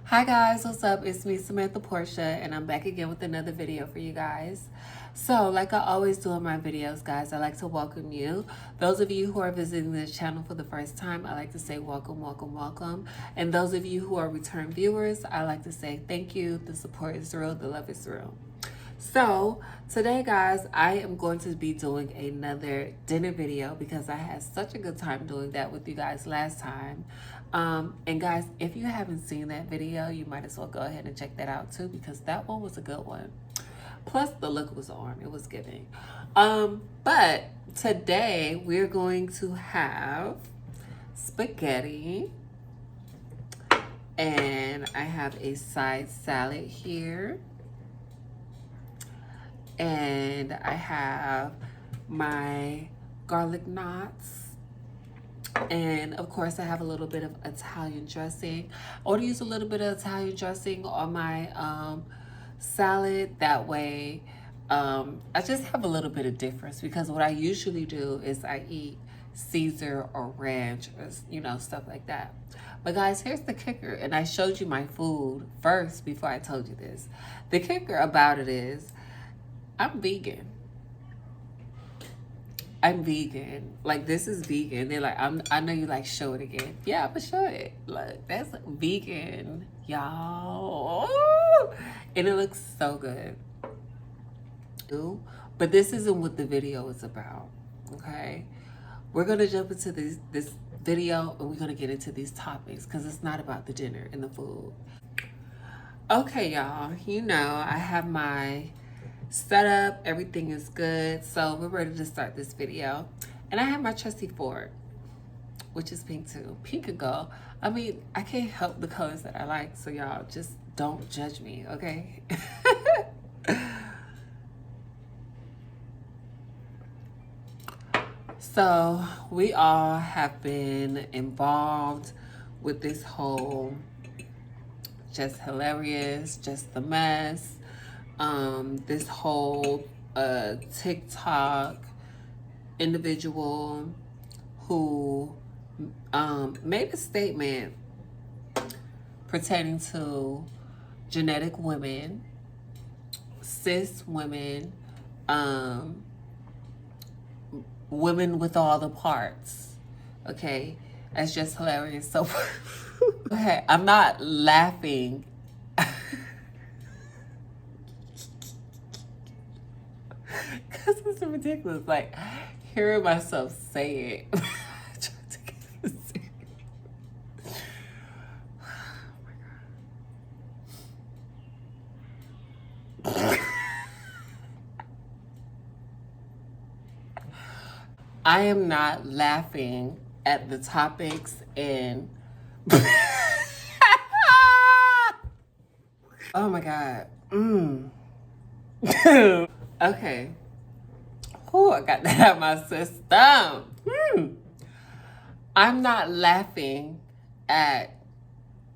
Hi guys, what's up? It's me, Samantha Porsha, and I'm back again with another video for you guys. So, like I always do in my videos, guys, I like to welcome you. Those of you who are visiting this channel for the first time, I like to say welcome, welcome, welcome. And those of you who are return viewers, I like to say thank you. The support is real, the love is real. So today, guys, I am going to be doing another dinner video because I had such a good time doing that with you guys last time. And guys, if you haven't seen that video, you might as well go ahead and check that out too, because that one was a good one. Plus the look was on, it was giving. But today we're going to have spaghetti, and I have a side salad here. And I have my garlic knots. And of course I have a little bit of Italian dressing. I want to use a little bit of Italian dressing on my salad. That way I just have a little bit of difference, because what I usually do is I eat Caesar or ranch or, you know, stuff like that. But guys, here's the kicker, and I showed you my food first before I told you this. The kicker about it is I'm vegan. I'm vegan. Like, this is vegan. They're like, I know you like, show it again. Yeah, I'm gonna show it. Look, that's vegan, y'all. And it looks so good. But this isn't what the video is about, okay? We're gonna jump into this video, and we're gonna get into these topics because it's not about the dinner and the food. Okay, y'all, you know, I have my setup, everything is good, so we're ready to start this video. And I have my trusty fork, which is pink too. Pink and gold. I mean, I can't help the colors that I like, so y'all just don't judge me, okay? So we all have been involved with this whole just hilarious, just the mess, this whole TikTok individual who made a statement pertaining to genetic women, cis women, women with all the parts. Okay, that's just hilarious. So okay, I'm not laughing because it's ridiculous. Like, hearing myself say it. Trying to get this serious. Oh my God. I am not laughing at the topics and oh my God. Okay. Oh, I got that out of my system. I'm not laughing at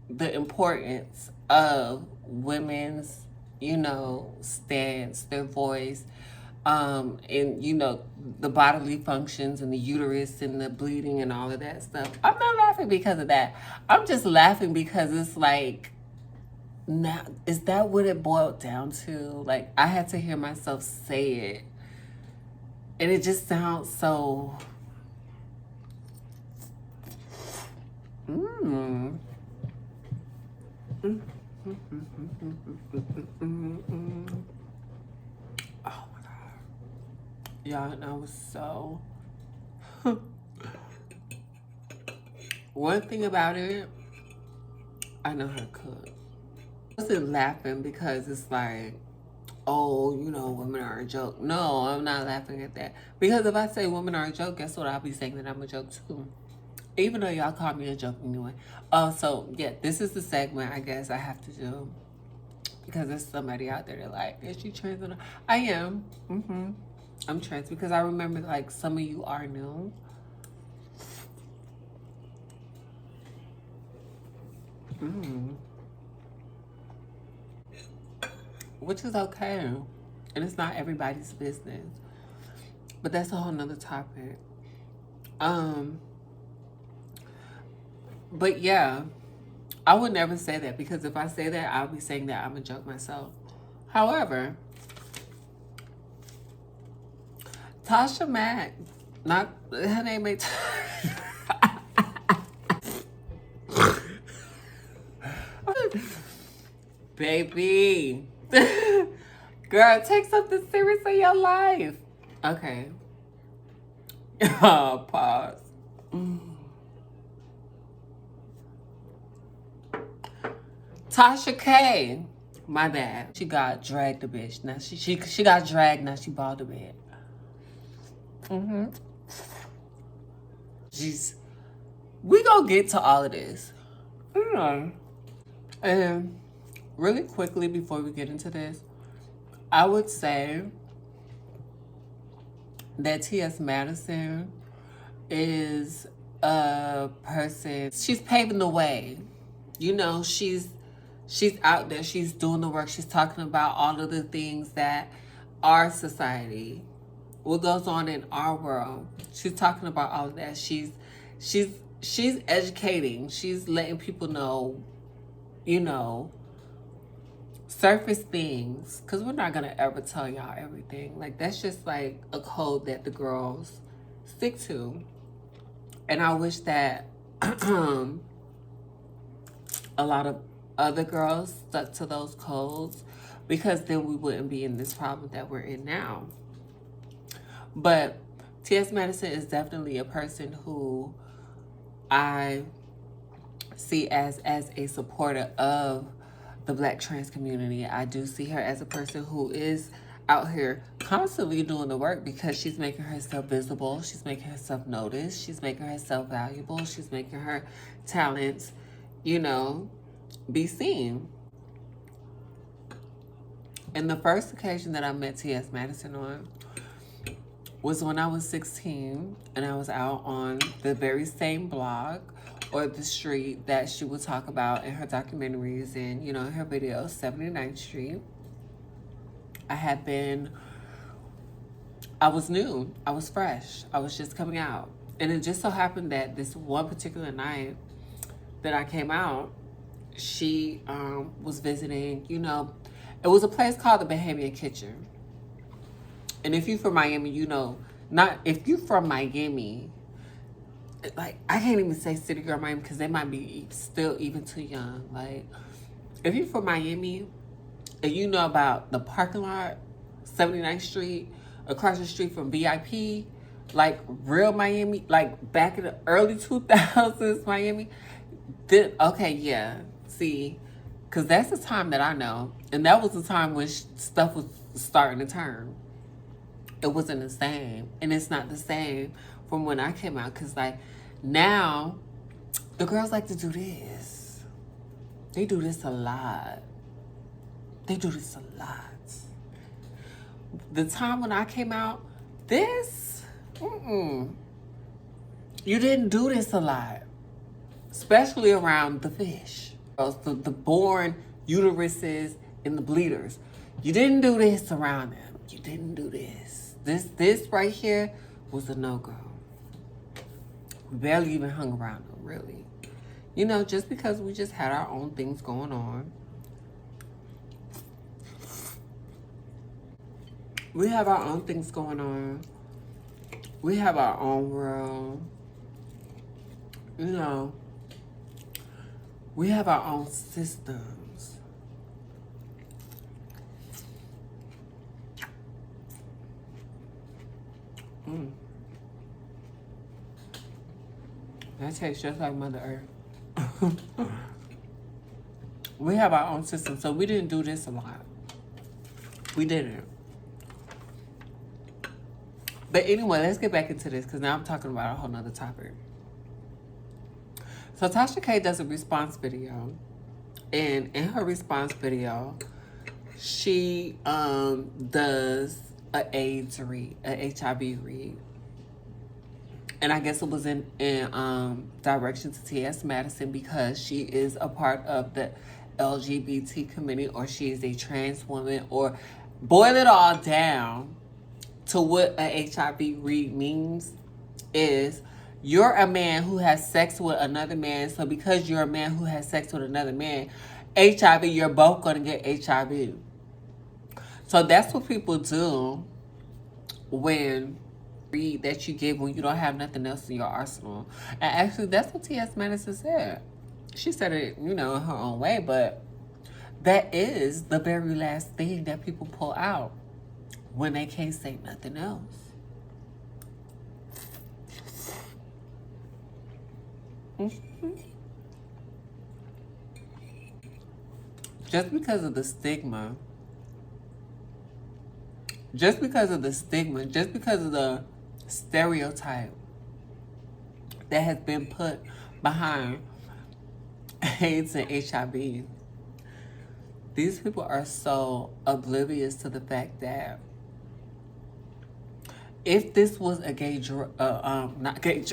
the importance of women's, you know, stance, their voice, and, you know, the bodily functions and the uterus and the bleeding and all of that stuff. I'm not laughing because of that. I'm just laughing because it's like, now, is that what it boiled down to? Like, I had to hear myself say it, and it just sounds so oh my God, y'all, and I was so one thing about it, I know how to cook. I wasn't laughing because it's like, oh, you know, women are a joke. No, I'm not laughing at that. Because if I say women are a joke, guess what? I'll be saying that I'm a joke too. Even though y'all call me a joke anyway. So yeah, this is the segment I guess I have to do. Because there's somebody out there that like, is she trans or not? I am. I'm trans because I remember like some of you are new. Which is okay. And it's not everybody's business. But that's a whole nother topic. But yeah, I would never say that, because if I say that, I'll be saying that I'm a joke myself. However, Tasha Mack, not her name ain't baby. Girl, take something serious in your life. Okay. Pause. Tasha K. My bad. She got dragged a bitch. Now she got dragged. Now she balled a bit. Jeez. We gonna get to all of this. And really quickly before we get into this, I would say that T.S. Madison is a person, she's paving the way. You know, she's out there, she's doing the work, she's talking about all of the things that our society, what goes on in our world. She's talking about all of that. She's educating, she's letting people know, you know, surface things, because we're not gonna ever tell y'all everything. Like, that's just like a code that the girls stick to. And I wish that a lot of other girls stuck to those codes, because then we wouldn't be in this problem that we're in now. But T.S. Madison is definitely a person who I see as a supporter of the Black trans community. I do see her as a person who is out here constantly doing the work, because she's making herself visible, she's making herself noticed, she's making herself valuable, she's making her talents, you know, be seen. And the first occasion that I met T.S. Madison on was when I was 16, and I was out on the very same block or the street that she would talk about in her documentaries and, you know, in her videos, 79th Street. I was new, I was fresh, I was just coming out. And it just so happened that this one particular night that I came out, she was visiting, you know, it was a place called the Bahamian Kitchen. And if you're from Miami, you know, not if you're from Miami, like, I can't even say City Girl Miami, because they might be still even too young. Like, if you're from Miami and you know about the parking lot, 79th Street, across the street from VIP, like real Miami, like back in the early 2000s Miami, then, okay, yeah, see, because that's the time that I know. And that was the time when stuff was starting to turn. It wasn't the same. And it's not the same from when I came out, because, like, now the girls like to do this. They do this a lot. They do this a lot. The time when I came out, this, you didn't do this a lot, especially around the fish, the born uteruses and the bleeders. You didn't do this around them. You didn't do this. This right here was a no-go. We barely even hung around them, really. You know, just because we just had our own things going on. We have our own things going on. We have our own world. You know, we have our own systems. That tastes just like Mother Earth. We have our own system, so we didn't do this a lot. We didn't. But anyway, let's get back into this, because now I'm talking about a whole nother topic. So Tasha K does a response video. And in her response video, she does an AIDS read, an HIV read. And I guess it was in direction to T.S. Madison, because she is a part of the LGBT community, or she is a trans woman, or boil it all down to what a HIV read means is You're a man who has sex with another man, so because you're a man who has sex with another man, HIV, you're both going to get HIV. So that's what people do when read that you give when you don't have nothing else in your arsenal. And actually, that's what T.S. Madison said. She said it, in her own way, but that is the very last thing that people pull out when they can't say nothing else. Just because of the stigma, just because of the stereotype that has been put behind AIDS and HIV, these people are so oblivious to the fact that if this was a gay not gay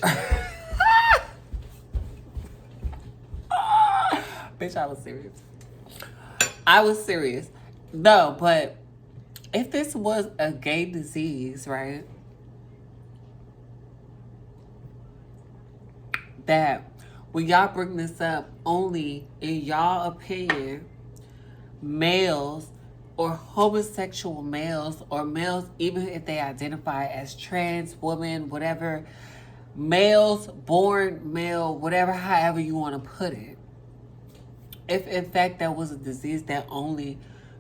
bitch, I was serious. No, but if this was a gay disease, right, that when y'all bring this up, only in y'all opinion, males or homosexual males or males, even if they identify as trans, woman, whatever, males, born male, whatever, however you want to put it, if in fact that was a disease that only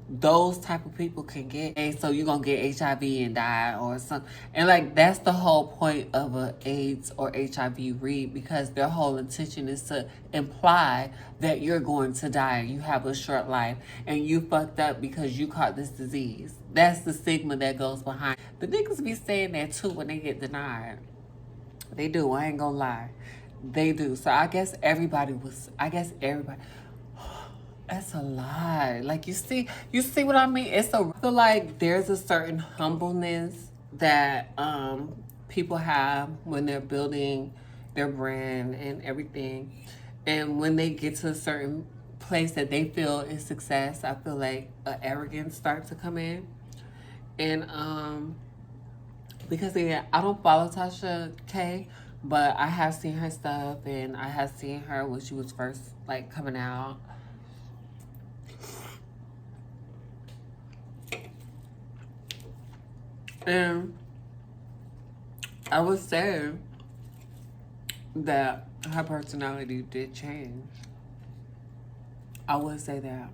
those type of people can get, so you're gonna get HIV and die or something. And like, that's the whole point of a AIDS or HIV read, because their whole intention is to imply that you're going to die, you have a short life, and you fucked up because you caught this disease. That's the stigma that goes behind. The niggas be saying that too when they get denied. They do, I ain't gonna lie. They do. So I guess everybody. That's a lot. Like, you see what I mean? I feel like there's a certain humbleness that people have when they're building their brand and everything. And when they get to a certain place that they feel is success, I feel like arrogance starts to come in. And because again, I don't follow Tasha K, but I have seen her stuff, and I have seen her when she was first like coming out. And I would say that her personality did change. I would say that.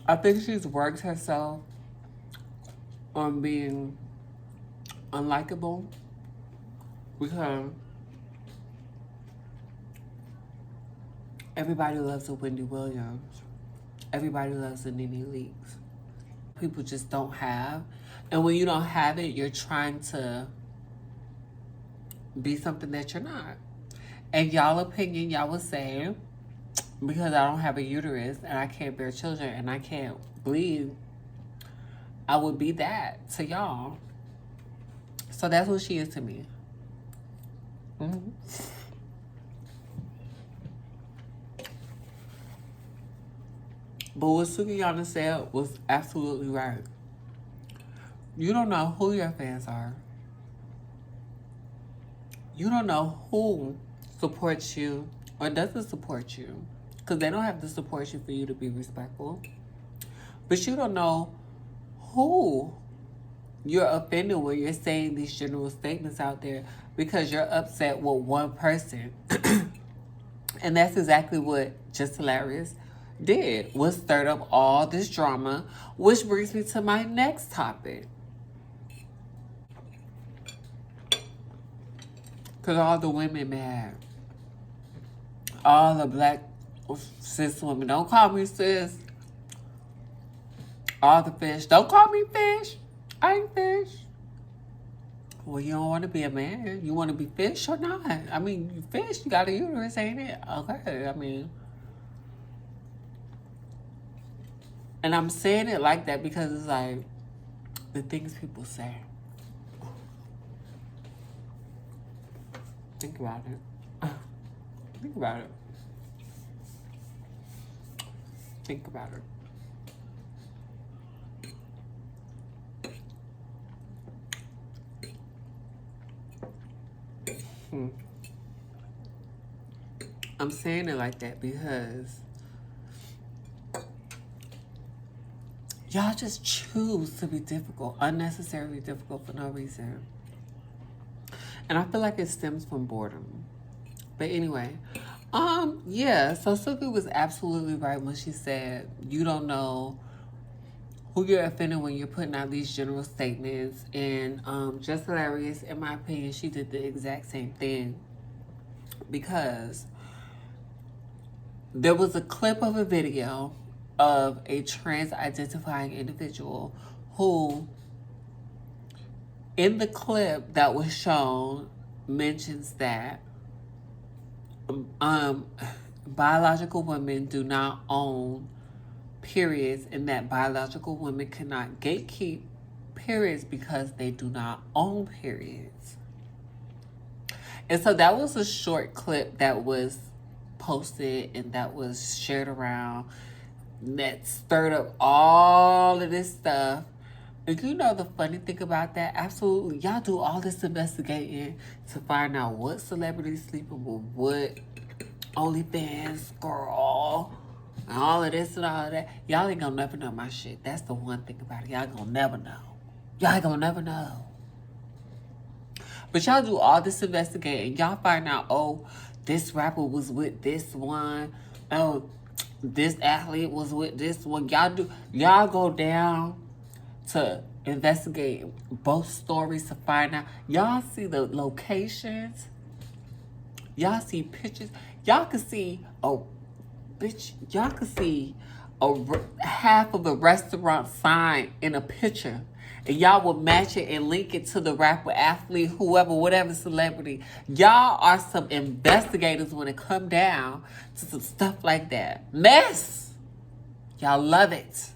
I think she's worked herself on being unlikable, because everybody loves a Wendy Williams. Everybody loves a Nene Leakes. People just don't have. And when you don't have it, you're trying to be something that you're not. And y'all opinion, y'all would say, because I don't have a uterus and I can't bear children and I can't bleed, I would be that to y'all. So that's what she is to me. Mm-hmm. But what Sukiyana said was absolutely right. You don't know who your fans are. You don't know who supports you or doesn't support you, because they don't have to support you for you to be respectful. But you don't know who you're offending when you're saying these general statements out there, because you're upset with one person. And that's exactly what Just Hilarious did, was stirred up all this drama, which brings me to my next topic. Because all the women mad. All the black cis women. Don't call me cis. All the fish. Don't call me fish. I ain't fish. Well, you don't want to be a man. You want to be fish or not? I mean, you fish, you got a uterus, ain't it? Okay, I mean. And I'm saying it like that because it's like the things people say. Think about it. Think about it. Think about it. I'm saying it like that because y'all just choose to be difficult, unnecessarily difficult for no reason. And I feel like it stems from boredom. But anyway, yeah, so Suki was absolutely right when she said you don't know who you're offending when you're putting out these general statements. And just hilarious, in my opinion, she did the exact same thing because there was a clip of a video of a trans identifying individual who, in the clip that was shown, mentions that biological women do not own periods and that biological women cannot gatekeep periods because they do not own periods. And so that was a short clip that was posted and that was shared around that stirred up all of this stuff. And you know the funny thing about that? Absolutely. Y'all do all this investigating to find out what celebrities sleeping with what OnlyFans girl and all of this and all of that. Y'all ain't gonna never know my shit. That's the one thing about it. Y'all gonna never know. Y'all ain't gonna never know. But y'all do all this investigating. Y'all find out, oh, this rapper was with this one. Oh, this athlete was with this one. Y'all go down to investigate both stories to find out. Y'all see the locations. Y'all see pictures. Y'all can see y'all can see half of a restaurant sign in a picture. And y'all will match it and link it to the rapper, athlete, whoever, whatever celebrity. Y'all are some investigators when it come down to some stuff like that. Mess! Y'all love it.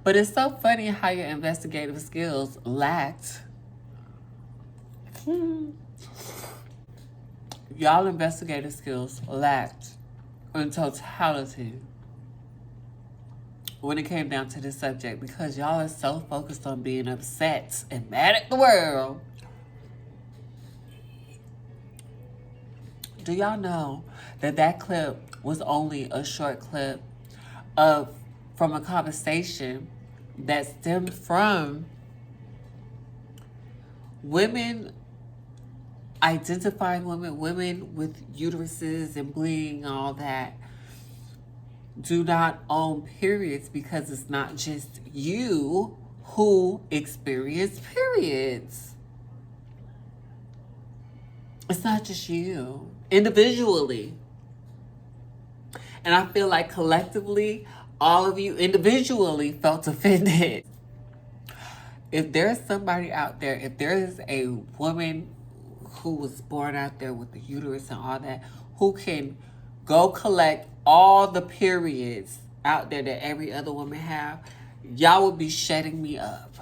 But it's so funny how your investigative skills lacked. Y'all investigative skills lacked in totality when it came down to this subject because y'all are so focused on being upset and mad at the world. Do y'all know that that clip was only a short clip from a conversation that stemmed from women identifying women with uteruses and bleeding and all that do not own periods because it's not just you who experience periods. It's not just you individually. And I feel like collectively, all of you individually felt offended. If there's somebody out there, if there is a woman who was born out there with the uterus and all that, who can go collect all the periods out there that every other woman have, y'all would be shutting me up.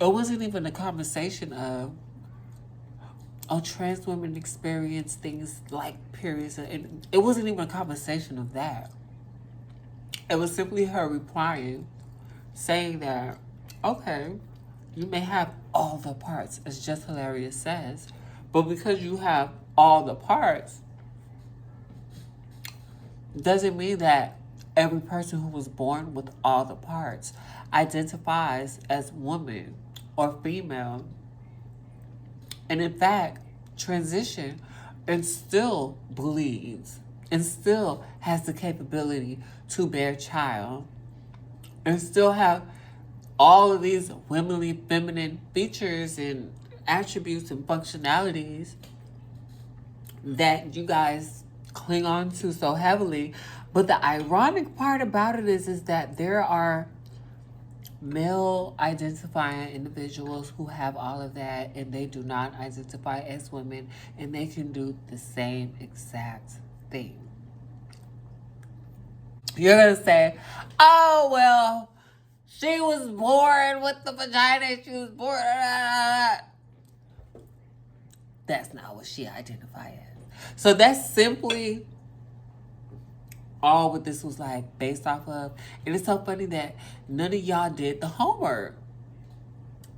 It wasn't even a conversation of, oh, trans women experience things like periods. It wasn't even a conversation of that. It was simply her replying, saying that, okay, you may have all the parts, as Just Hilarious says, but because you have all the parts, doesn't mean that every person who was born with all the parts identifies as woman or female. And in fact, transition and still bleeds and still has the capability to bear child and still have all of these womanly feminine features and attributes and functionalities that you guys cling on to so heavily. But the ironic part about it is that there are male identifying individuals who have all of that and they do not identify as women and they can do the same exact thing. You're gonna say, oh well, she was born with the vagina, she was born. That's not what she identified as. So that's simply all what this was like based off of. And it's so funny that none of y'all did the homework.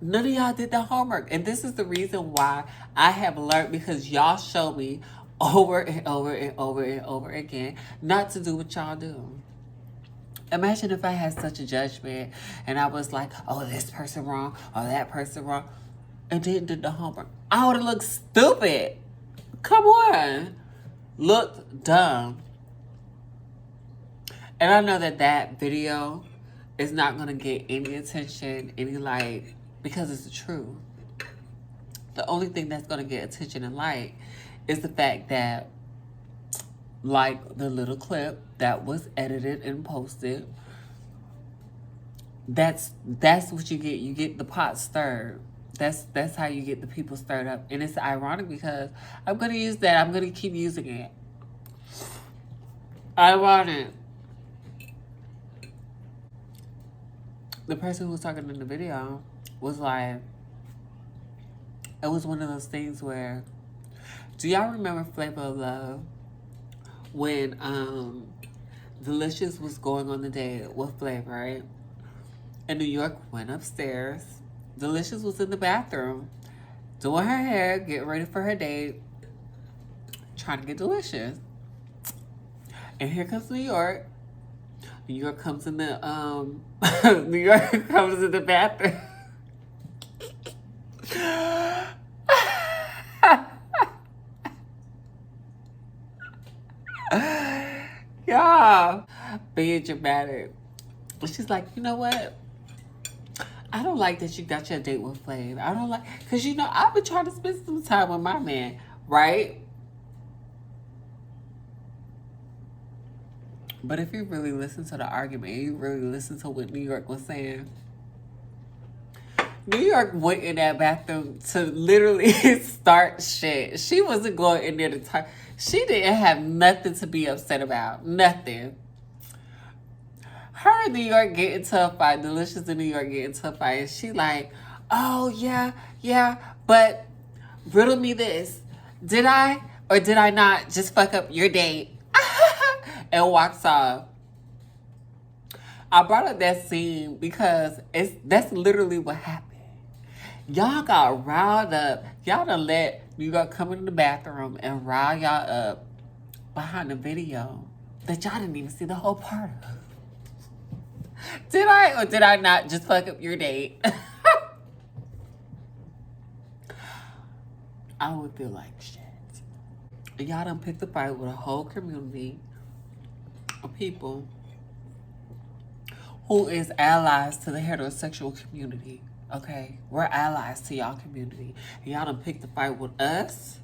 None of y'all did the homework. And this is the reason why I have learned, because y'all show me over and over and over and over again not to do what y'all do. Imagine if I had such a judgment and I was like, oh, this person wrong or that person wrong, and didn't do the homework. I would have looked stupid. Come on. Looked dumb. And I know that that video is not going to get any attention, any light, because it's the truth. The only thing that's going to get attention and light is the fact that, like the little clip that was edited and posted, that's what you get. You get the pot stirred. That's how you get the people stirred up. And it's ironic because I'm going to use that. I'm going to keep using it. Ironic. The person who was talking in the video was like, it was one of those things where, do y'all remember Flavor of Love? When Delicious was going on the date with Flavor, right? And New York went upstairs. Delicious was in the bathroom doing her hair, getting ready for her date, trying to get Delicious. And here comes New York. New York comes in the New York comes in the bathroom. Y'all being dramatic. She's like, you know what? I don't like that you got your date with Flav. I don't like, because you know, I've been trying to spend some time with my man, right? But if you really listen to the argument, you really listen to what New York was saying. New York went in that bathroom to literally start shit. She wasn't going in there to talk. She didn't have nothing to be upset about. Nothing. Her in New York get into a fight. Delicious in New York get into a fight. And she like, oh, yeah. But riddle me this. Did I or did I not just fuck up your date? And walks off. I brought up that scene because that's literally what happened. Y'all got riled up. Y'all done let New York come into the bathroom and rile y'all up behind the video that y'all didn't even see the whole part of. Did I or did I not just fuck up your date? I would feel like shit. Y'all done picked a fight with a whole community of people who is allies to the heterosexual community. Okay, we're allies to y'all community. And y'all done picked a fight with us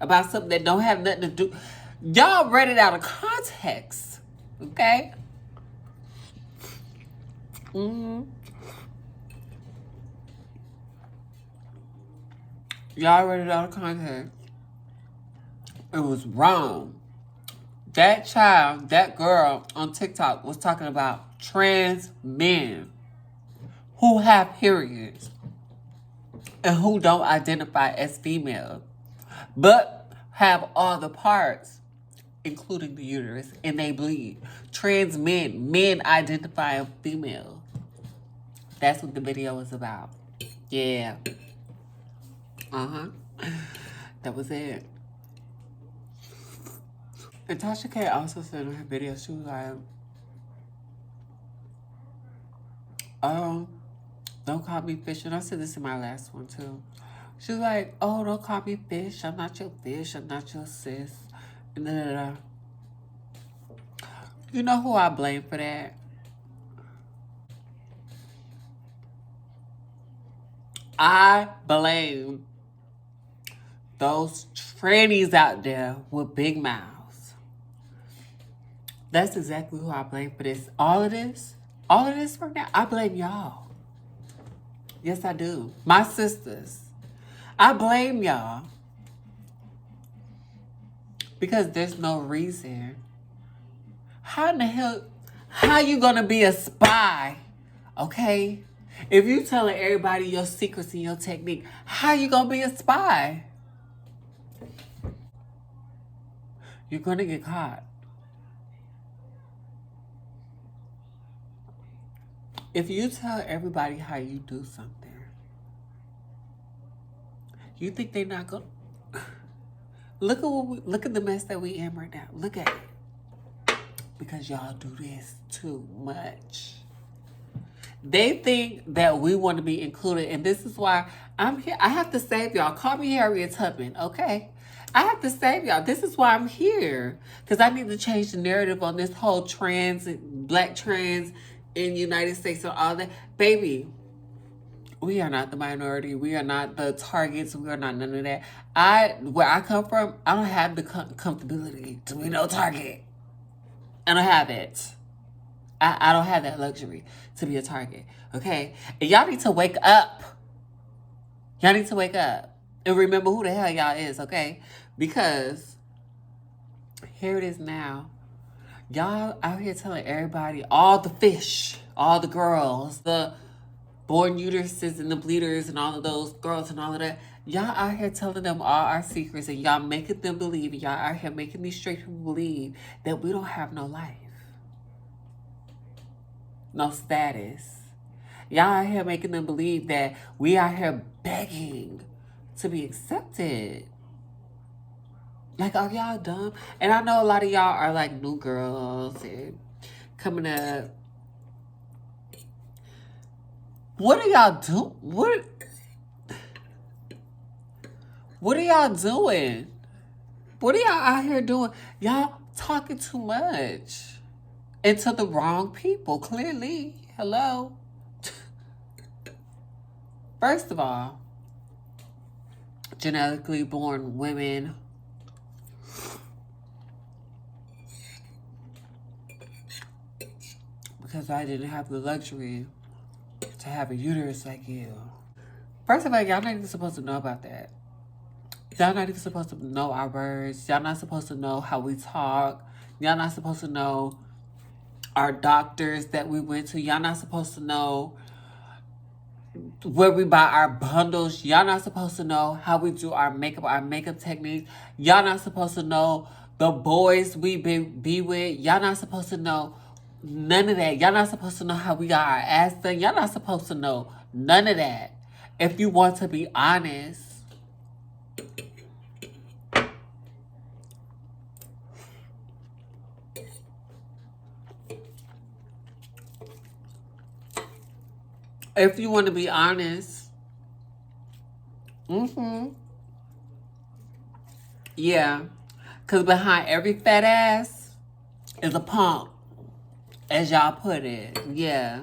about something that don't have nothing to do. Y'all read it out of context. Okay? Y'all read it out of context. It was wrong. That child, that girl on TikTok was talking about trans men who have periods and who don't identify as female, but have all the parts, including the uterus, and they bleed. Trans men identify as female. That's what the video was about. Yeah. That was it. And Tasha K also said in her video, she was like, don't call me fish. And I said this in my last one too. She was like, oh, don't call me fish. I'm not your fish. I'm not your sis. And da. You know who I blame for that? I blame those trannies out there with big mouths. That's exactly who I blame for this. All of this right now, I blame y'all. Yes, I do. My sisters. I blame y'all. Because there's no reason. How in the hell, how you gonna be a spy? Okay? If you telling everybody your secrets and your technique, how you gonna be a spy? You're gonna get caught. If you tell everybody how you do something, You think they not gonna look at the mess that we in right now. Look at it. Because y'all do this too much. They think that we want to be included, and this is why I'm here. I have to save y'all. Call me Harriet Tubman, okay? I have to save y'all. This is why I'm here. Because I need to change the narrative on this whole black trans in the United States and all that. Baby, we are not the minority. We are not the targets. We are not none of that. Where I come from, I don't have the comfortability to be no target. I don't have it. I don't have that luxury to be a target, okay? And y'all need to wake up. Y'all need to wake up and remember who the hell y'all is, okay? Because here it is now. Y'all out here telling everybody, all the fish, all the girls, the born uteruses and the bleeders and all of those girls and all of that. Y'all out here telling them all our secrets and y'all making them believe, y'all out here making these straight people believe that we don't have no life. No status. Y'all out here making them believe that we out here begging to be accepted. Like, are y'all dumb? And I know a lot of y'all are like new girls and coming up. What are y'all doing? What are y'all doing? What are y'all out here doing? Y'all talking too much. And to the wrong people, clearly. Hello. First of all, genetically born women because I didn't have the luxury to have a uterus like you. First of all, y'all not even supposed to know about that. Y'all not even supposed to know our words. Y'all not supposed to know how we talk. Y'all not supposed to know our doctors that we went to. Y'all not supposed to know where we buy our bundles. Y'all not supposed to know how we do our makeup techniques. Y'all not supposed to know the boys we be with. Y'all not supposed to know none of that. Y'all not supposed to know how we got our ass done. Y'all not supposed to know none of that. If you want to be honest. If you want to be honest. Yeah. Because behind every fat ass is a punk. As y'all put it. Yeah.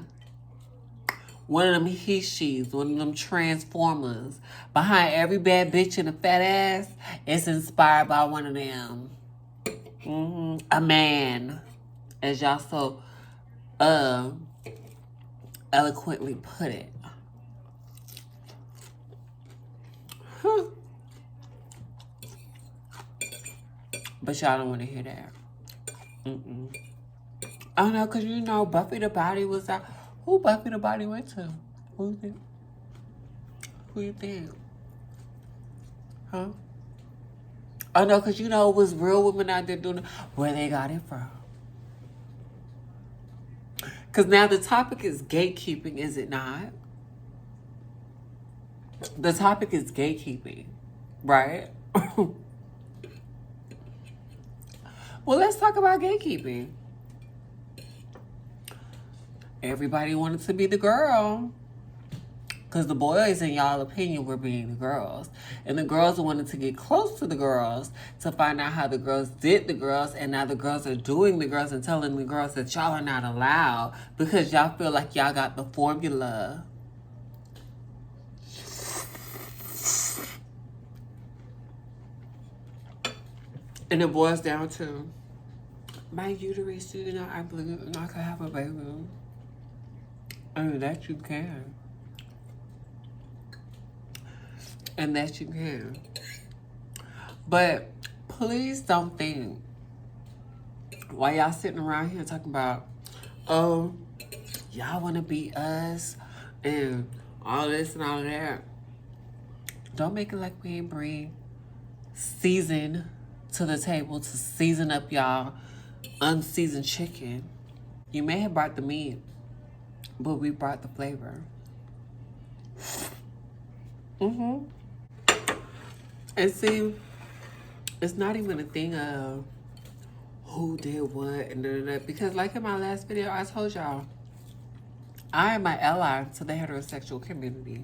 One of them he-she's. One of them transformers. Behind every bad bitch and a fat ass is inspired by one of them. A man. As y'all so eloquently put it. But y'all don't want to hear that. Oh no, because you know Buffy the Body was out. Who Buffy the Body went to? Who you think? Who you think? Huh? Oh no, because you know it was real women out there doing it. Where they got it from. Because now the topic is gatekeeping, is it not? The topic is gatekeeping, right? Well, let's talk about gatekeeping. Everybody wanted to be the girl. Because the boys, in y'all opinion, were being the girls. And the girls wanted to get close to the girls to find out how the girls did the girls. And now the girls are doing the girls and telling the girls that y'all are not allowed because y'all feel like y'all got the formula. And it boils down to, my uterus, you know, I believe I could have a baby. And that you can. And that you can. But please don't think while y'all sitting around here talking about, oh, y'all want to be us and all this and all of that. Don't make it like we ain't bring season to the table to season up y'all unseasoned chicken. You may have brought the meat, but we brought the flavor. And see, it's not even a thing of who did what and because like in my last video, I told y'all, I am my ally to the heterosexual community.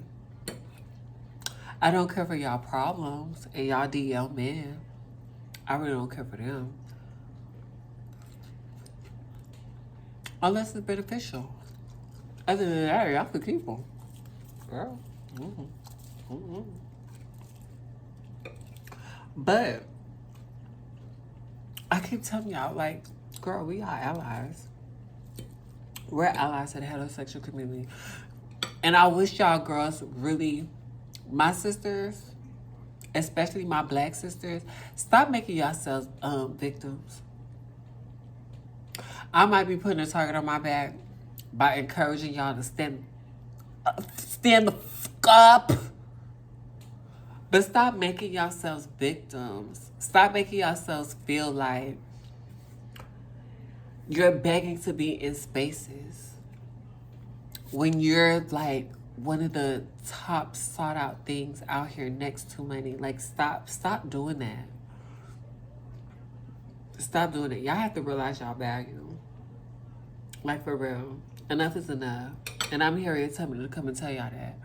I don't care for y'all problems and y'all DL men. I really don't care for them. Unless it's beneficial. Other than that, y'all could keep them. Girl. Mm-hmm. Mm-hmm. But I keep telling y'all, like, girl, we are allies. We're allies to the heterosexual community. And I wish y'all girls really, my sisters, especially my black sisters, stop making yourselves victims. I might be putting a target on my back by encouraging y'all to stand the fuck up. But stop making yourselves victims. Stop making yourselves feel like you're begging to be in spaces when you're like one of the top sought out things out here next to money. Like, stop doing that. Stop doing it. Y'all have to realize y'all value. Like, for real. Enough is enough. And I'm here to come and tell y'all that.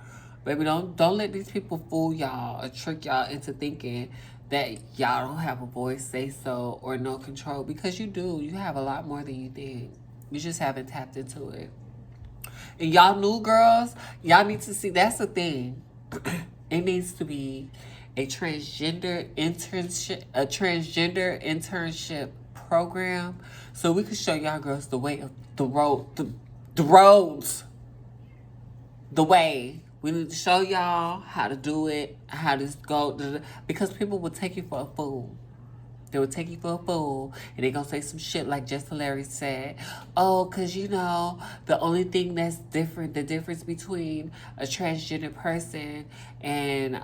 Baby, don't let these people fool y'all or trick y'all into thinking that y'all don't have a voice, say so, or no control. Because you do. You have a lot more than you think. You just haven't tapped into it. And y'all new girls, y'all need to see, that's the thing. It needs to be a transgender internship program so we can show y'all girls the way of the roads. The way. We need to show y'all how to do it, how to go, because people will take you for a fool. They will take you for a fool, and they're going to say some shit like Just Larry said. Oh, because, you know, the only thing that's different, the difference between a transgender person and,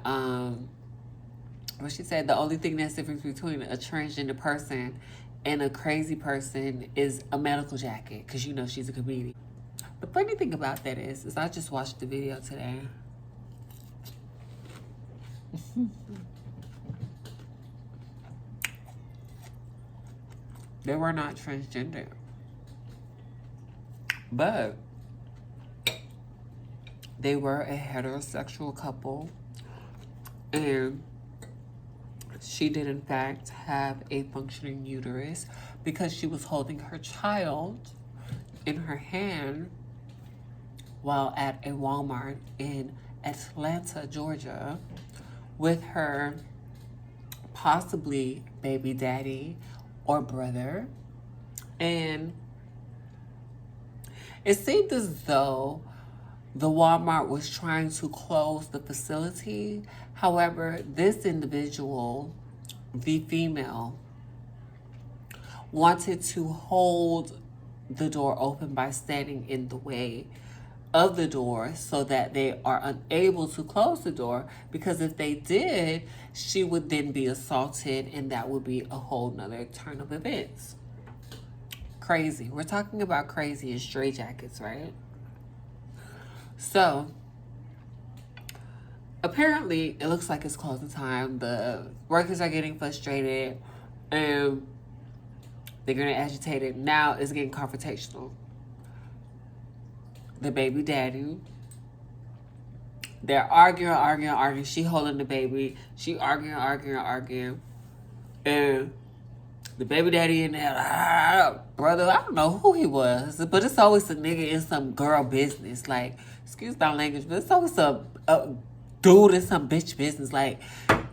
what she said, the only thing that's different between a transgender person and a crazy person is a medical jacket, because, you know, she's a comedian. The funny thing about that is I just watched the video today. They were not transgender. But they were a heterosexual couple. And she did, in fact, have a functioning uterus because she was holding her child in her hand while at a Walmart in Atlanta, Georgia, with her possibly baby daddy or brother. And it seemed as though the Walmart was trying to close the facility. However, this individual, the female, wanted to hold the door open by standing in the way of the door so that they are unable to close the door, because if they did, she would then be assaulted, and that would be a whole nother turn of events. Crazy. We're talking about crazy and straitjackets, right? So apparently it looks like it's closing time. The workers are getting frustrated and they're getting agitated. Now it's getting confrontational. The baby daddy, they're arguing. She holding the baby. She arguing. And the baby daddy in there, brother, I don't know who he was, but it's always a nigga in some girl business. Like, excuse my language, but it's always a dude in some bitch business. Like,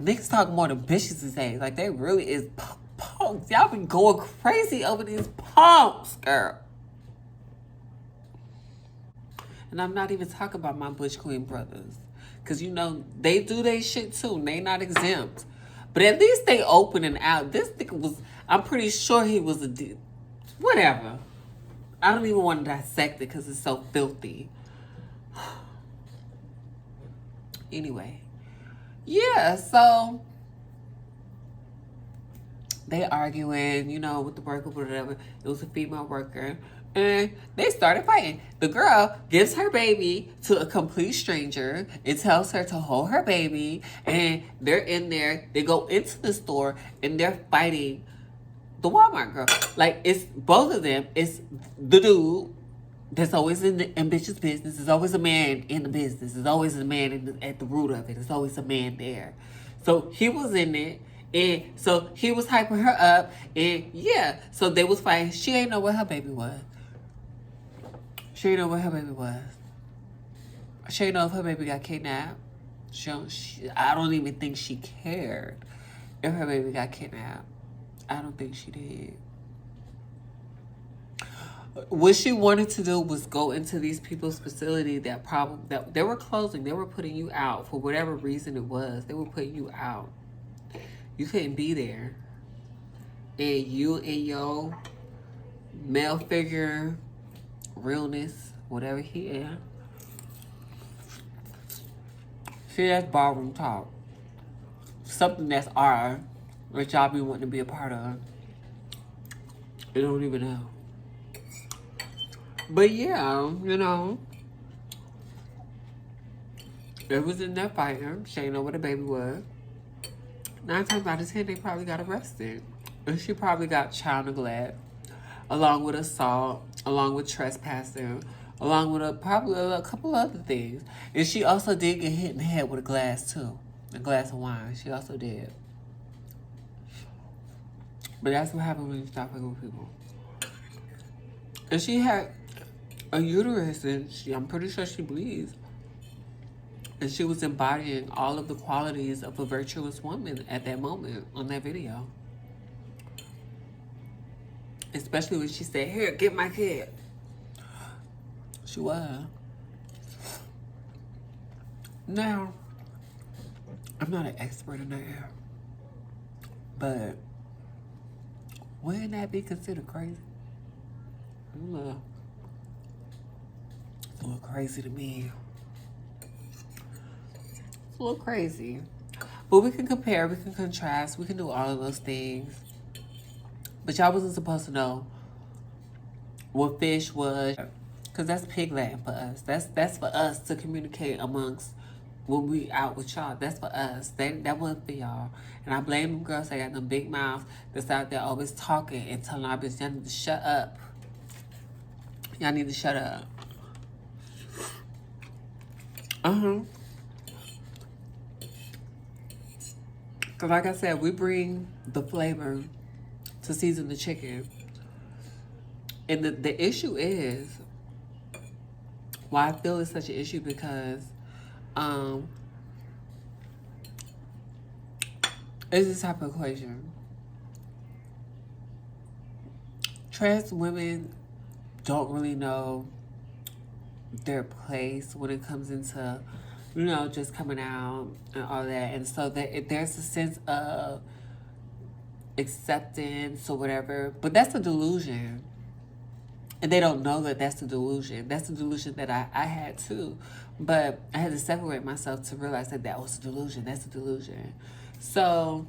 niggas talk more than bitches these days. Like, they really is punks. Y'all been going crazy over these punks, girl. And I'm not even talking about my Butch Queen brothers. Because, you know, they do their shit too. They not exempt. But at least they open and out. This nigga was, I'm pretty sure he was whatever. I don't even want to dissect it because it's so filthy. Anyway. Yeah, so they arguing, you know, with the worker, whatever. It was a female worker. And they started fighting. The girl gives her baby to a complete stranger and tells her to hold her baby. And they're in there. They go into the store and they're fighting the Walmart girl. Like, it's both of them. It's the dude that's always in the ambitious business. There's always a man in the business. There's always a man at the root of it. There's always a man there. So he was in it. And so he was hyping her up. And yeah, so they was fighting. She ain't know where her baby was. She ain't know where her baby was. She ain't know if her baby got kidnapped. I don't even think she cared if her baby got kidnapped. I don't think she did. What she wanted to do was go into these people's facility that they were closing. They were putting you out for whatever reason it was. They were putting you out. You couldn't be there. And you and your male figure realness, whatever he is. See, that's ballroom talk. Something that's our, which y'all be wanting to be a part of. You don't even know. But yeah, you know, it was in that fighting. She ain't know where the baby was. 9 times out of 10, they probably got arrested. And she probably got child neglect, along with assault, along with trespassing, along with probably a couple other things. And she also did get hit in the head with a glass too. A glass of wine. She also did. But that's what happens when you stop fucking with people. And she had a uterus, and I'm pretty sure she bleeds. And she was embodying all of the qualities of a virtuous woman at that moment on that video. Especially when she said, "Here, get my kid." She was. Now, I'm not an expert in that area, but wouldn't that be considered crazy? I don't know. It's a little crazy to me. It's a little crazy. But we can compare, we can contrast, we can do all of those things. But y'all wasn't supposed to know what fish was, because that's pig Latin for us. That's for us to communicate amongst when we out with y'all. That's for us. That wasn't for y'all. And I blame them girls that got them big mouths that's out there always talking and telling our bitch, y'all need to shut up. Y'all need to shut up. Because like I said, we bring the flavor to season the chicken. And the issue is, why I feel it's such an issue, because it's this type of equation. Trans women don't really know their place when it comes into, you know, just coming out and all that. And so there's a sense of acceptance or whatever, but that's a delusion. And they don't know that that's a delusion. That's a delusion that I had too. But I had to separate myself to realize that that was a delusion. That's a delusion. So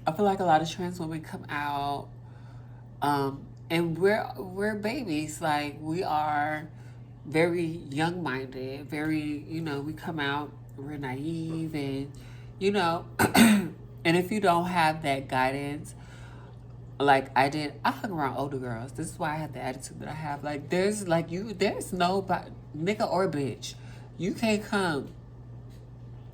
I feel like a lot of trans women come out, and we're babies. Like, we are very young-minded, very, you know, we come out, we're naive, and, you know, and if you don't have that guidance, like I did, I hung around older girls. This is why I have the attitude that I have. Like, there's no nigga or bitch. You can't come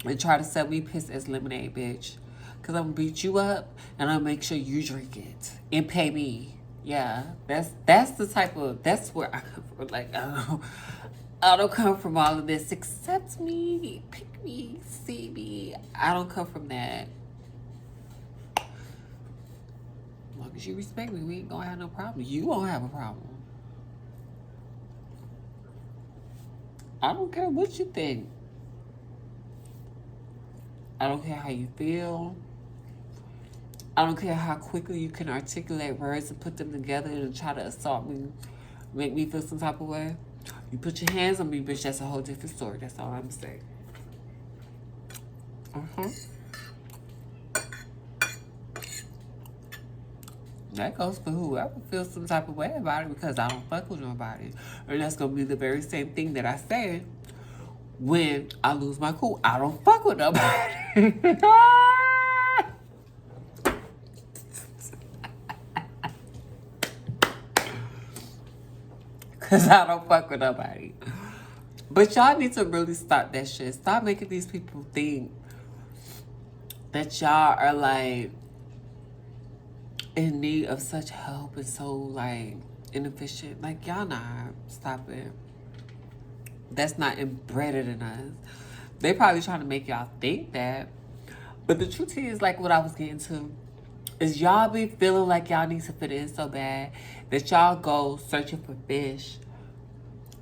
and try to sell me piss as lemonade, bitch. Because I'm going to beat you up, and I'll make sure you drink it and pay me. Yeah, that's the type of, that's where I come from. Like, I don't come from all of this. Accept me, pick me, see me. I don't come from that. As long as you respect me, we ain't gonna have no problem. You won't have a problem. I don't care what you think. I don't care how you feel. I don't care how quickly you can articulate words and put them together and try to assault me, make me feel some type of way. You put your hands on me, bitch, that's a whole different story. That's all I'm saying. That goes for whoever feels some type of way about it because I don't fuck with nobody. And that's going to be the very same thing that I say when I lose my cool. I don't fuck with nobody. Because I don't fuck with nobody. But y'all need to really stop that shit. Stop making these people think that y'all are like in need of such help and so like inefficient. Like y'all not. Stop it. That's not embedded in us. They probably trying to make y'all think that. But the truth is, like what I was getting to, is y'all be feeling like y'all need to fit in so bad that y'all go searching for fish.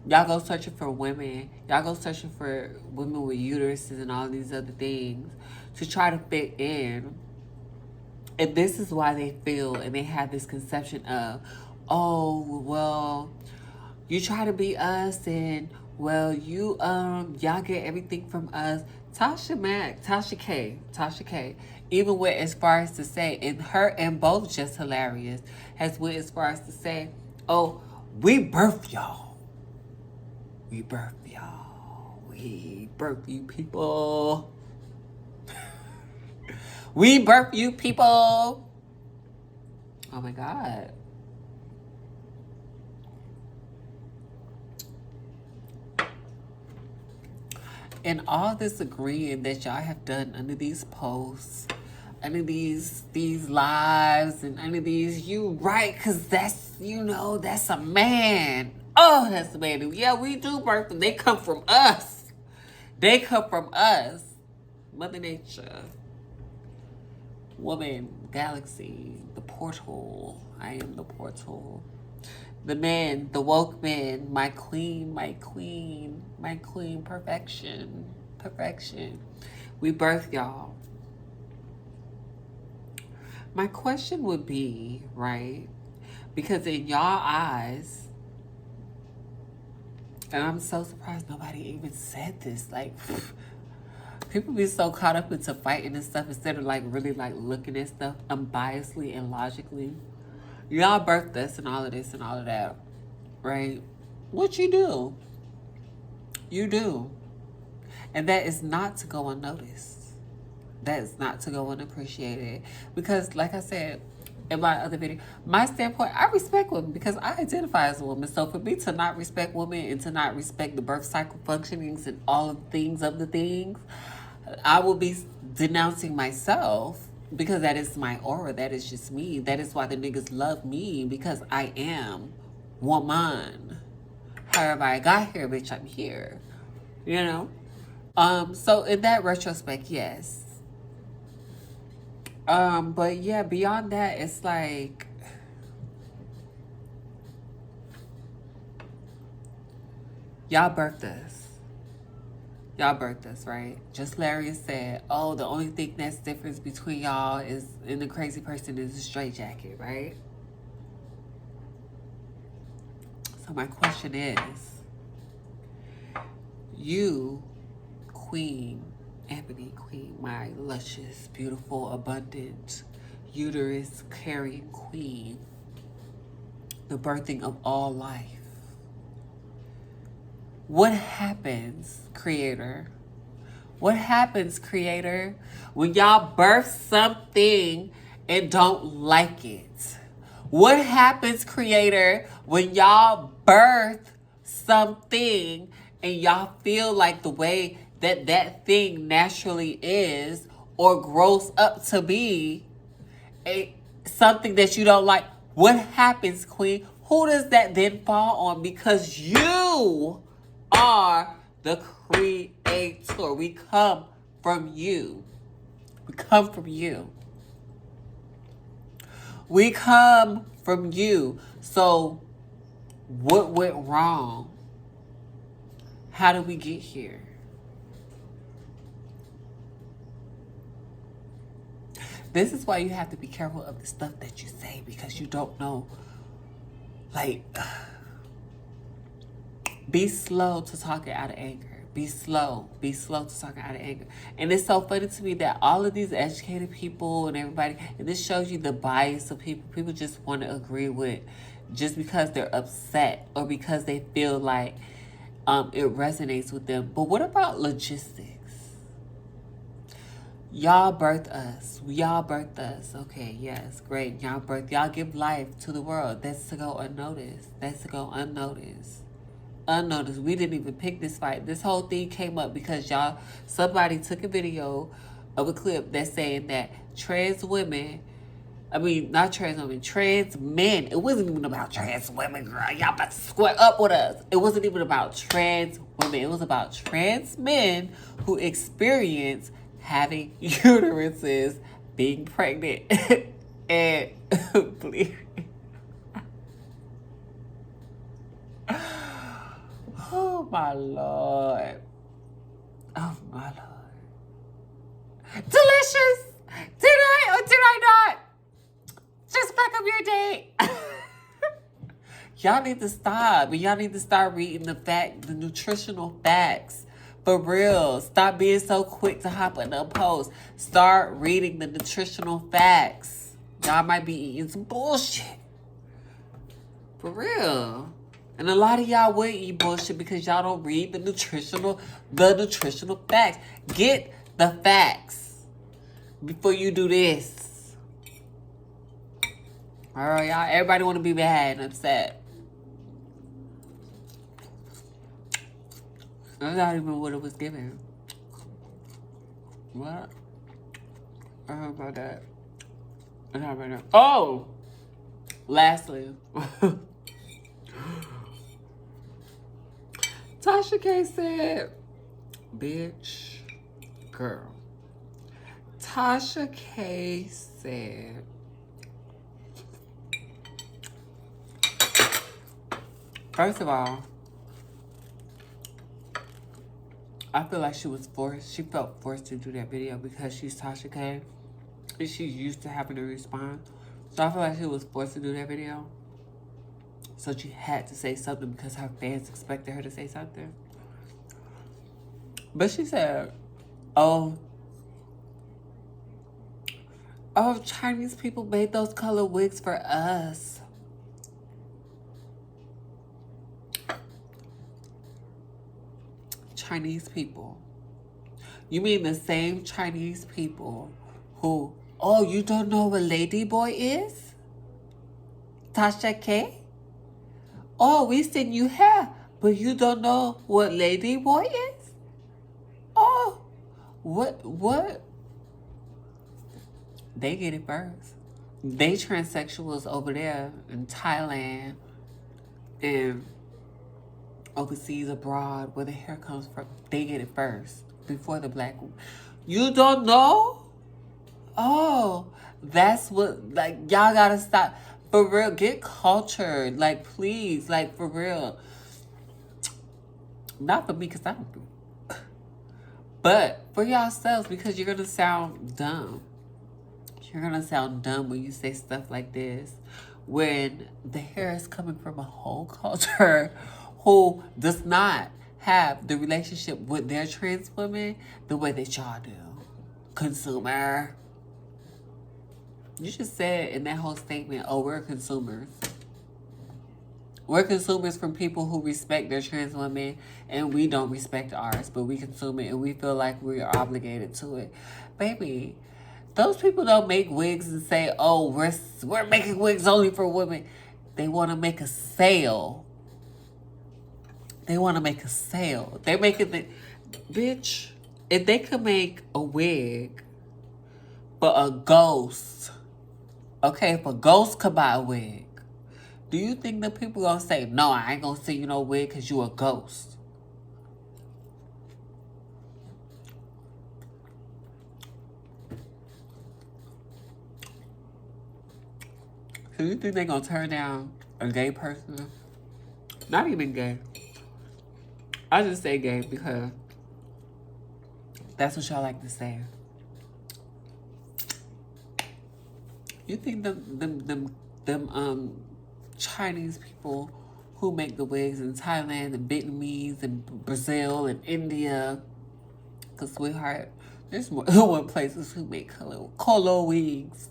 Y'all go searching for women. Y'all go searching for women with uteruses and all these other things to try to fit in. And this is why they feel and they have this conception of, oh, well, you try to be us and, well, you, y'all get everything from us. Tasha K, even went as far as to say, and her and both just hilarious, has went as far as to say, oh, we birthed y'all. We birthed y'all. We birthed you people. We birthed you people. Oh my God. And all this agreeing that y'all have done under these posts, under these lives, and under these, you right, because that's, you know, that's a man. Oh, that's a man. Yeah, we do birth them. They come from us. They come from us. Mother Nature. Woman, galaxy, the portal. I am the portal. The man, the woke man, my queen, my queen, my queen, perfection, perfection. We birthed y'all. My question would be, right, because in y'all eyes, and I'm so surprised nobody even said this, like, people be so caught up into fighting and stuff instead of like really like looking at stuff unbiasedly and logically. Y'all birthed us and all of this and all of that, right? What you do? You do. And that is not to go unnoticed. That is not to go unappreciated. Because like I said in my other video, my standpoint, I respect women because I identify as a woman. So for me to not respect women and to not respect the birth cycle functionings and all of the things, I will be denouncing myself because that is my aura. That is just me. That is why the niggas love me, because I am woman. However I got here, bitch, I'm here. You know? So in that retrospect, yes. But yeah, beyond that, it's like, y'all birthed us. Y'all birthed us, right? Just Larry said, oh, the only thing that's difference between y'all is, and the crazy person is a straight jacket, right? So my question is, you, queen, ebony queen, my luscious, beautiful, abundant, uterus carrying queen, the birthing of all life. What happens, creator? What happens, creator, when y'all birth something and don't like it? What happens, creator, when y'all birth something and y'all feel like the way that that thing naturally is or grows up to be something that you don't like? What happens, queen? Who does that then fall on? Because you are the creator. We come from you. We come from you. We come from you. So what went wrong? How did we get here? This is why you have to be careful of the stuff that you say, because you don't know. Like, be slow to talk it out of anger. Be slow. Be slow to talk out of anger. And it's so funny to me that all of these educated people and everybody, and this shows you the bias of people. People just want to agree with just because they're upset or because they feel like it resonates with them. But what about logistics? Y'all birthed us. Y'all birthed us. Okay, yes, great. Y'all give life to the world. That's to go unnoticed. That's to go unnoticed. Unnoticed. We didn't even pick this fight. This whole thing came up because somebody took a video of a clip that's saying that trans women, not trans women, trans men. It wasn't even about trans women, girl. Y'all about to square up with us. It wasn't even about trans women. It was about trans men who experience having uteruses, being pregnant, and bleeding. Oh my Lord. Oh my Lord. Delicious! Did I or did I not? Just back up your date. Y'all need to stop. And y'all need to start reading the nutritional facts. For real. Stop being so quick to hop on a post. Start reading the nutritional facts. Y'all might be eating some bullshit. For real. And a lot of y'all will eat bullshit because y'all don't read the nutritional facts. Get the facts before you do this. All right, y'all. Everybody want to be mad and upset. That's not even what it was given. What? I heard about that. I heard about that. Oh! Lastly. Tasha K said, bitch, girl. Tasha K said, first of all, I feel like she felt forced to do that video because she's Tasha K and she's used to having to respond. So I feel like she was forced to do that video. So she had to say something because her fans expected her to say something. But she said, oh, Chinese people made those color wigs for us. Chinese people. You mean the same Chinese people who, oh, you don't know what Lady Boy is? Tasha K? Oh, we seen you here, but you don't know what Lady Boy is? Oh, what? They get it first. They transsexuals over there in Thailand and overseas abroad where the hair comes from. They get it first before the black one. You don't know? Oh, that's what, like, y'all gotta stop. For real, get cultured. Like, please, like, for real. Not for me, because I don't do it. But for yourselves, because you're gonna sound dumb. You're gonna sound dumb when you say stuff like this. When the hair is coming from a whole culture who does not have the relationship with their trans women the way that y'all do. Consumer. You just said in that whole statement, oh, we're consumers. We're consumers from people who respect their trans women and we don't respect ours, but we consume it and we feel like we are obligated to it. Baby, those people don't make wigs and say, oh, we're making wigs only for women. They want to make a sale. They want to make a sale. They're making the... Bitch, if they could make a wig for a ghost, okay, if a ghost could buy a wig, do you think the people gonna say, no, I ain't gonna send you no wig because you a ghost? So you think they gonna turn down a gay person? Not even gay. I just say gay because that's what y'all like to say. You think them Chinese people who make the wigs in Thailand and Vietnamese and Brazil and India. Because, sweetheart, there's more than one places who make color wigs.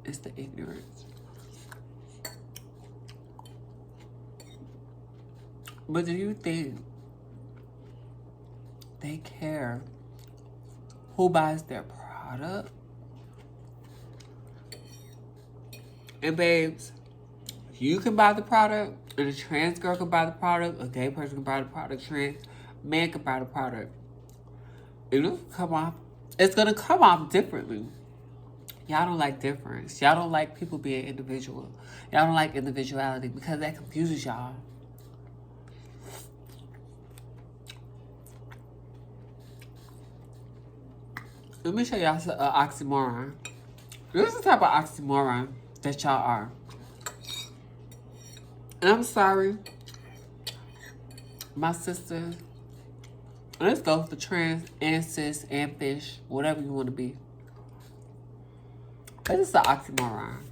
It's the ignorance. But do you think they care who buys their product? And babes, you can buy the product, and a trans girl can buy the product, a gay person can buy the product, trans man can buy the product. It'll come off. It's gonna come off differently. Y'all don't like difference. Y'all don't like people being individual. Y'all don't like individuality because that confuses y'all. Let me show y'all an oxymoron. This is the type of oxymoron that y'all are. And I'm sorry, my sister. Let's go for trans and cis and fish, whatever you want to be. This is an oxymoron.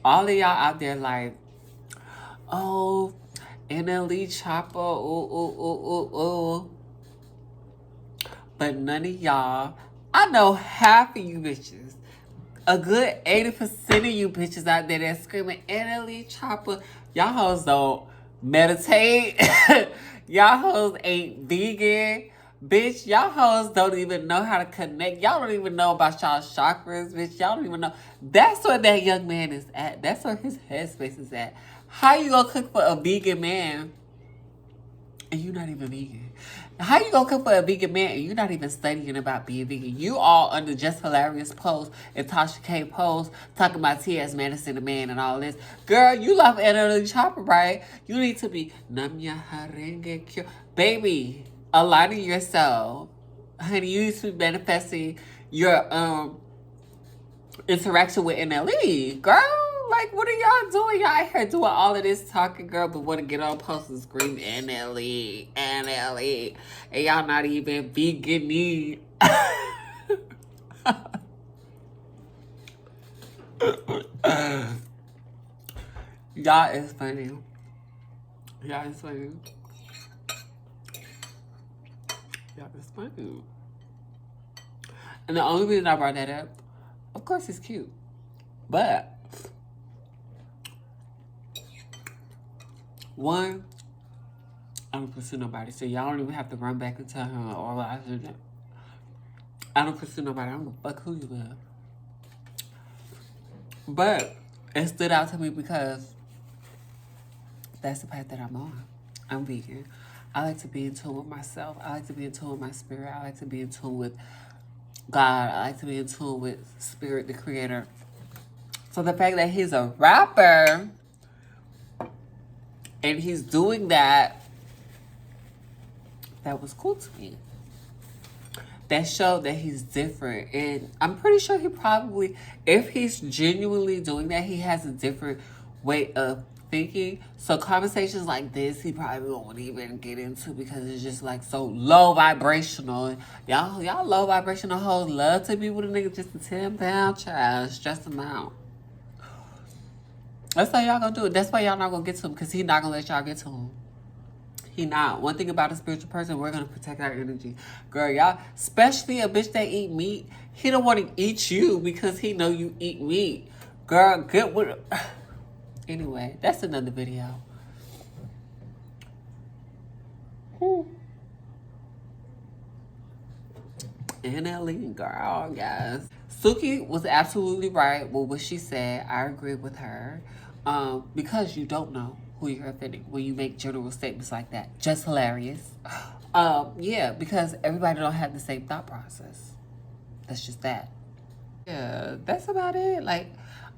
All of y'all out there like, oh, NLE chopper, ooh. But none of y'all, I know half of you bitches, a good 80% of you bitches out there that screaming NLE chopper, y'all hoes don't meditate. Y'all hoes ain't vegan. Bitch, y'all hoes don't even know how to connect. Y'all don't even know about y'all's chakras, bitch. Y'all don't even know. That's where that young man is at. That's where his headspace is at. How you gonna cook for a vegan man and you not even vegan? How you gonna cook for a vegan man and you not even studying about being vegan? You all under Just Hilarious post and Tasha K post talking about T.S. Madison the man and all this. Girl, you love Anna Chopper, right? You need to be Namya Harenge Kyo. Baby, aligning yourself. Honey, you need to be manifesting your interaction with NLE. Girl, like, what are y'all doing? Y'all out here doing all of this talking, girl, but want to get on post and scream NLE. And y'all not even vegan-y. Y'all is funny. Y'all is funny. Y'all is funny. And the only reason I brought that up, of course, it's cute. But one, I don't pursue nobody. So y'all don't even have to run back and tell her all I should. I don't pursue nobody. I don't give a fuck who you love. But it stood out to me because that's the path that I'm on. I'm vegan. I like to be in tune with myself. I like to be in tune with my spirit. I like to be in tune with God. I like to be in tune with Spirit, the Creator. So the fact that he's a rapper and he's doing that, that was cool to me. That showed that he's different. And I'm pretty sure he probably, if he's genuinely doing that, he has a different way of thinking. So conversations like this, he probably won't even get into because it's just like so low vibrational. Y'all low vibrational hoes love to be with a nigga just to tear him down, child, stress him out. That's how y'all gonna do it. That's why y'all not gonna get to him, because he not gonna let y'all get to him. He not. One thing about a spiritual person, we're gonna protect our energy. Girl, y'all, especially a bitch that eat meat, he don't want to eat you because he know you eat meat. Girl, get with Anyway, that's another video. NLE, girl, guys. Suki was absolutely right with what she said. I agree with her. Because you don't know who you're offending when you make general statements like that. Just hilarious. Yeah, because everybody don't have the same thought process. That's just that. Yeah, that's about it. Like,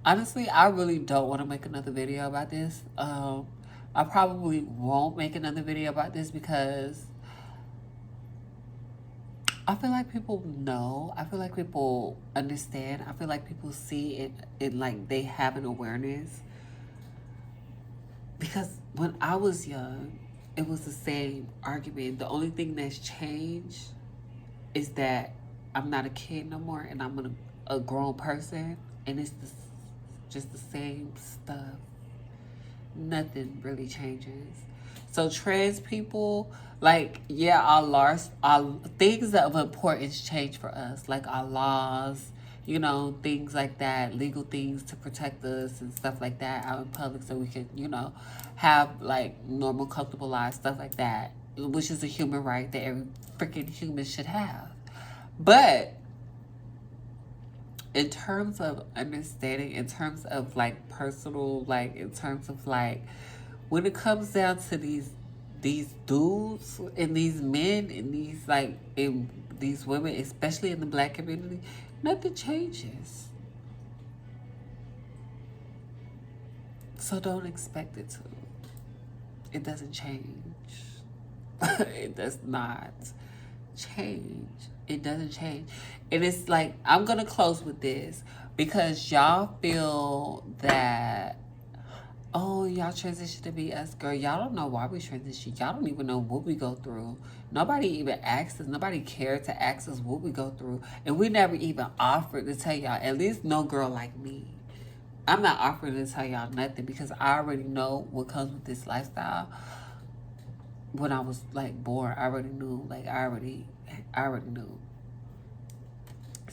honestly, I really don't want to make another video about this. I probably won't make another video about this because I feel like people know. I feel like people understand. I feel like people see it like they have an awareness. Because when I was young, it was the same argument. The only thing that's changed is that I'm not a kid no more, and I'm a grown person, and it's just the same stuff. Nothing really changes. So trans people, like, yeah, our things of importance change for us, like our laws, you know, things like that, legal things to protect us and stuff like that out in public, so we can, you know, have like normal, comfortable lives, stuff like that, which is a human right that every freaking human should have. But in terms of understanding, in terms of like personal, like in terms of like when it comes down to these dudes and these men and these like in these women, especially in the black community, nothing changes. So don't expect it to. It doesn't change. It does not change. It doesn't change. And it's like, I'm going to close with this because y'all feel that, oh, y'all transition to be us. Girl, y'all don't know why we transition. Y'all don't even know what we go through. Nobody even asked us. Nobody cared to ask us what we go through. And we never even offered to tell y'all, at least no girl like me. I'm not offering to tell y'all nothing because I already know what comes with this lifestyle. When I was like born, I already knew. Like I already knew.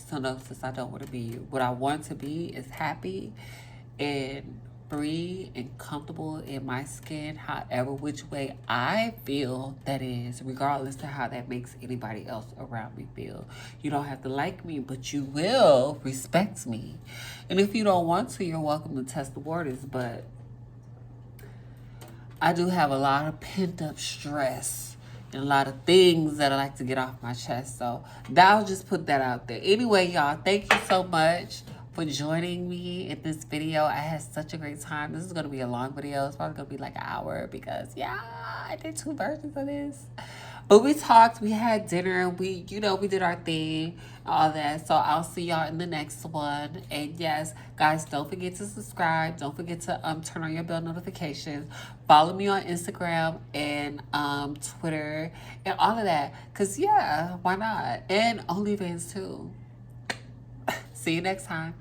So no, since I don't want to be what I want to be is happy and free and comfortable in my skin, however which way I feel that is, regardless of how that makes anybody else around me feel. You don't have to like me, but you will respect me. And if you don't want to, you're welcome to test the waters, but I do have a lot of pent up stress and a lot of things that I like to get off my chest. So I'll just put that out there. Anyway, y'all, thank you so much for joining me in this video. I had such a great time. This is going to be a long video. It's probably going to be like an hour because, yeah, I did 2 versions of this. But we talked, we had dinner, we, you know, we did our thing, all that. So I'll see y'all in the next one. And yes, guys, don't forget to subscribe. Don't forget to turn on your bell notifications. Follow me on Instagram and Twitter and all of that. Because, yeah, why not? And OnlyFans, too. See you next time.